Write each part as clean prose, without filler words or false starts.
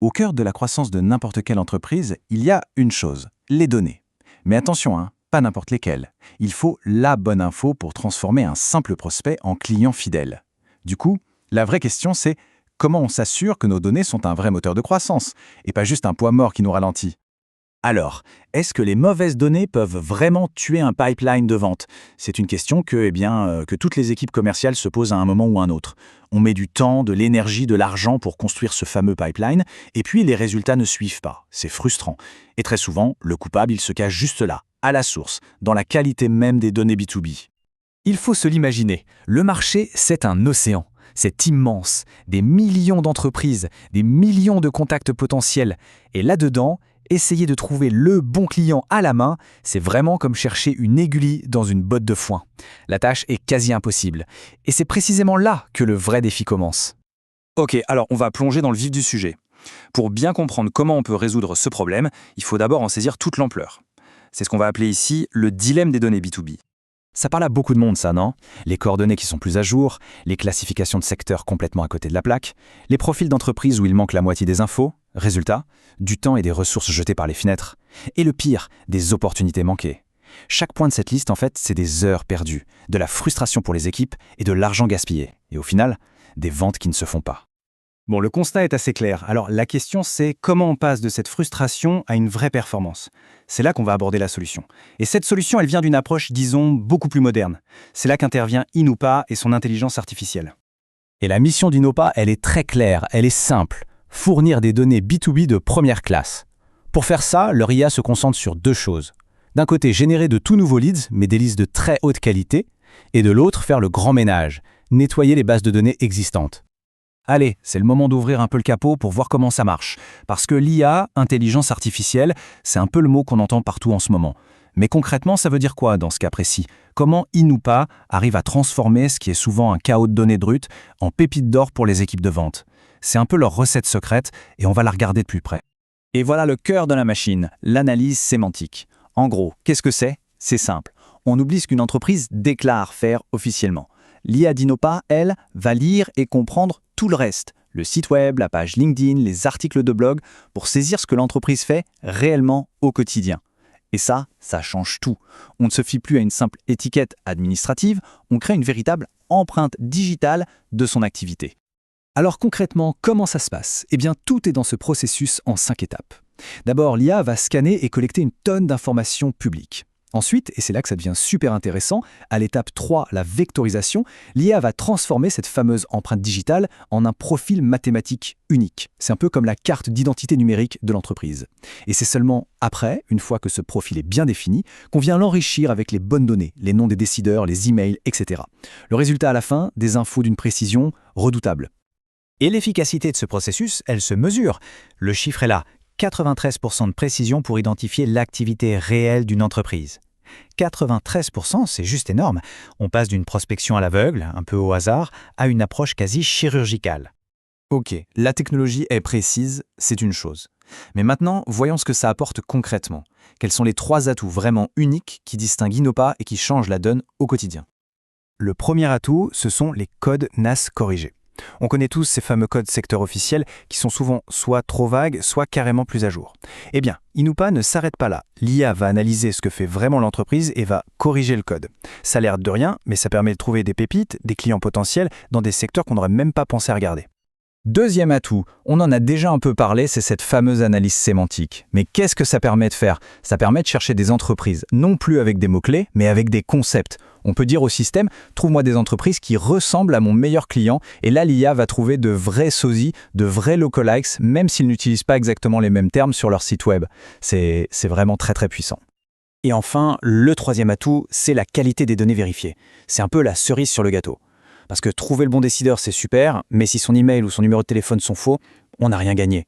Au cœur de la croissance de n'importe quelle entreprise, il y a une chose, les données. Mais attention, pas n'importe lesquelles. Il faut la bonne info pour transformer un simple prospect en client fidèle. Du coup, la vraie question c'est comment on s'assure que nos données sont un vrai moteur de croissance et pas juste un poids mort qui nous ralentit. Alors, est-ce que les mauvaises données peuvent vraiment tuer un pipeline de vente? C'est une question que toutes les équipes commerciales se posent à un moment ou un autre. On met du temps, de l'énergie, de l'argent pour construire ce fameux pipeline, et puis les résultats ne suivent pas. C'est frustrant. Et très souvent, le coupable, il se cache juste là, à la source, dans la qualité même des données B2B. Il faut se l'imaginer. Le marché, c'est un océan. C'est immense. Des millions d'entreprises, des millions de contacts potentiels. Et là-dedans, essayer de trouver le bon client à la main, c'est vraiment comme chercher une aiguille dans une botte de foin. La tâche est quasi impossible. Et c'est précisément là que le vrai défi commence. Ok, alors on va plonger dans le vif du sujet. Pour bien comprendre comment on peut résoudre ce problème, il faut d'abord en saisir toute l'ampleur. C'est ce qu'on va appeler ici le dilemme des données B2B. Ça parle à beaucoup de monde, ça, non? Les coordonnées qui sont plus à jour, les classifications de secteurs complètement à côté de la plaque, les profils d'entreprise où il manque la moitié des infos, résultat, du temps et des ressources jetées par les fenêtres. Et le pire, des opportunités manquées. Chaque point de cette liste, en fait, c'est des heures perdues, de la frustration pour les équipes et de l'argent gaspillé. Et au final, des ventes qui ne se font pas. Bon, le constat est assez clair. Alors la question c'est comment on passe de cette frustration à une vraie performance. C'est là qu'on va aborder la solution. Et cette solution, elle vient d'une approche, disons, beaucoup plus moderne. C'est là qu'intervient Inoupa et son intelligence artificielle. Et la mission d'Inoupa, elle est très claire, elle est simple. Fournir des données B2B de première classe. Pour faire ça, leur IA se concentre sur deux choses. D'un côté, générer de tout nouveaux leads, mais des leads de très haute qualité. Et de l'autre, faire le grand ménage, nettoyer les bases de données existantes. Allez, c'est le moment d'ouvrir un peu le capot pour voir comment ça marche. Parce que l'IA, intelligence artificielle, c'est un peu le mot qu'on entend partout en ce moment. Mais concrètement, ça veut dire quoi dans ce cas précis? Comment Inoupa arrive à transformer ce qui est souvent un chaos de données brutes en pépites d'or pour les équipes de vente? C'est un peu leur recette secrète et on va la regarder de plus près. Et voilà le cœur de la machine, l'analyse sémantique. En gros, qu'est-ce que c'est? C'est simple. On oublie ce qu'une entreprise déclare faire officiellement. L'IA d'Inoupa, elle, va lire et comprendre tout le reste, le site web, la page LinkedIn, les articles de blog, pour saisir ce que l'entreprise fait réellement au quotidien. Et ça change tout. On ne se fie plus à une simple étiquette administrative, on crée une véritable empreinte digitale de son activité. Alors concrètement, comment ça se passe? Eh bien, tout est dans ce processus en 5 étapes. D'abord, l'IA va scanner et collecter une tonne d'informations publiques. Ensuite, et c'est là que ça devient super intéressant, à l'étape 3, la vectorisation, l'IA va transformer cette fameuse empreinte digitale en un profil mathématique unique. C'est un peu comme la carte d'identité numérique de l'entreprise. Et c'est seulement après, une fois que ce profil est bien défini, qu'on vient l'enrichir avec les bonnes données, les noms des décideurs, les emails, etc. Le résultat à la fin, des infos d'une précision redoutable. Et l'efficacité de ce processus, elle se mesure. Le chiffre est là. 93% de précision pour identifier l'activité réelle d'une entreprise. 93%, c'est juste énorme. On passe d'une prospection à l'aveugle, un peu au hasard, à une approche quasi chirurgicale. Ok, la technologie est précise, c'est une chose. Mais maintenant, voyons ce que ça apporte concrètement. Quels sont les 3 atouts vraiment uniques qui distinguent Inoupa et qui changent la donne au quotidien? Le premier atout, ce sont les codes NAS corrigés. On connaît tous ces fameux codes secteurs officiels qui sont souvent soit trop vagues, soit carrément plus à jour. Eh bien, Inoupa ne s'arrête pas là. L'IA va analyser ce que fait vraiment l'entreprise et va corriger le code. Ça a l'air de rien, mais ça permet de trouver des pépites, des clients potentiels dans des secteurs qu'on n'aurait même pas pensé à regarder. Deuxième atout, on en a déjà un peu parlé, c'est cette fameuse analyse sémantique. Mais qu'est-ce que ça permet de faire? Ça permet de chercher des entreprises, non plus avec des mots-clés, mais avec des concepts. On peut dire au système, trouve-moi des entreprises qui ressemblent à mon meilleur client, et là l'IA va trouver de vrais sosies, de vrais lookalikes, même s'ils n'utilisent pas exactement les mêmes termes sur leur site web. C'est vraiment très très puissant. Et enfin, le troisième atout, c'est la qualité des données vérifiées. C'est un peu la cerise sur le gâteau. Parce que trouver le bon décideur, c'est super, mais si son email ou son numéro de téléphone sont faux, on n'a rien gagné.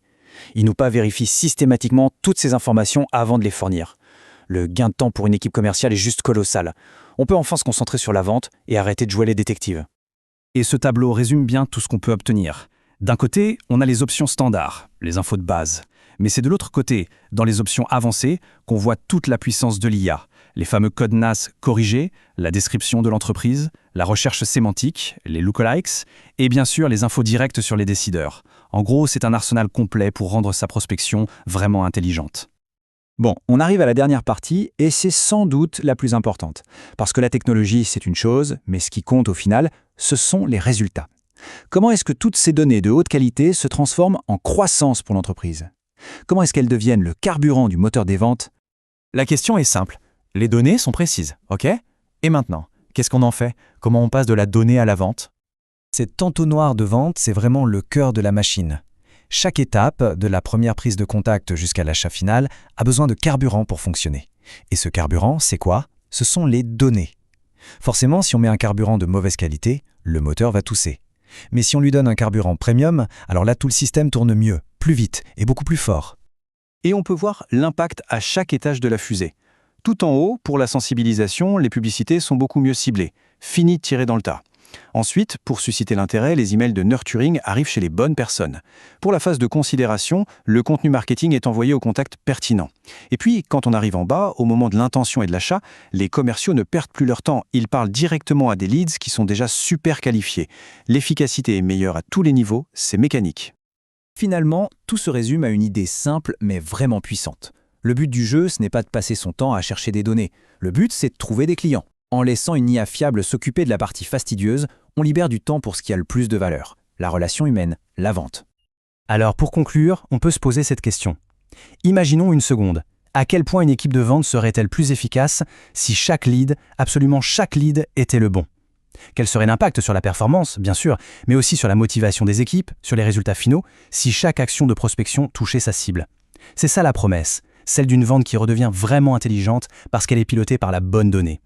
Inoupa vérifie systématiquement toutes ces informations avant de les fournir. Le gain de temps pour une équipe commerciale est juste colossal. On peut enfin se concentrer sur la vente et arrêter de jouer les détectives. Et ce tableau résume bien tout ce qu'on peut obtenir. D'un côté, on a les options standards, les infos de base. Mais c'est de l'autre côté, dans les options avancées, qu'on voit toute la puissance de l'IA. Les fameux codes NAS corrigés, la description de l'entreprise, la recherche sémantique, les lookalikes, et bien sûr les infos directes sur les décideurs. En gros, c'est un arsenal complet pour rendre sa prospection vraiment intelligente. Bon, on arrive à la dernière partie et c'est sans doute la plus importante. Parce que la technologie, c'est une chose, mais ce qui compte au final, ce sont les résultats. Comment est-ce que toutes ces données de haute qualité se transforment en croissance pour l'entreprise? Comment est-ce qu'elles deviennent le carburant du moteur des ventes? La question est simple. Les données sont précises, ok? Et maintenant, qu'est-ce qu'on en fait? Comment on passe de la donnée à la vente? Cet entonnoir de vente, c'est vraiment le cœur de la machine. Chaque étape, de la première prise de contact jusqu'à l'achat final, a besoin de carburant pour fonctionner. Et ce carburant, c'est quoi? Ce sont les données. Forcément, si on met un carburant de mauvaise qualité, le moteur va tousser. Mais si on lui donne un carburant premium, alors là, tout le système tourne mieux, plus vite et beaucoup plus fort. Et on peut voir l'impact à chaque étage de la fusée. Tout en haut, pour la sensibilisation, les publicités sont beaucoup mieux ciblées. Fini de tirer dans le tas. Ensuite, pour susciter l'intérêt, les emails de nurturing arrivent chez les bonnes personnes. Pour la phase de considération, le contenu marketing est envoyé aux contacts pertinents. Et puis, quand on arrive en bas, au moment de l'intention et de l'achat, les commerciaux ne perdent plus leur temps. Ils parlent directement à des leads qui sont déjà super qualifiés. L'efficacité est meilleure à tous les niveaux, c'est mécanique. Finalement, tout se résume à une idée simple mais vraiment puissante. Le but du jeu, ce n'est pas de passer son temps à chercher des données. Le but, c'est de trouver des clients. En laissant une IA fiable s'occuper de la partie fastidieuse, on libère du temps pour ce qui a le plus de valeur, la relation humaine, la vente. Alors pour conclure, on peut se poser cette question. Imaginons une seconde. À quel point une équipe de vente serait-elle plus efficace si chaque lead, absolument chaque lead, était le bon? Quel serait l'impact sur la performance, bien sûr, mais aussi sur la motivation des équipes, sur les résultats finaux, si chaque action de prospection touchait sa cible? C'est ça la promesse, celle d'une vente qui redevient vraiment intelligente parce qu'elle est pilotée par la bonne donnée.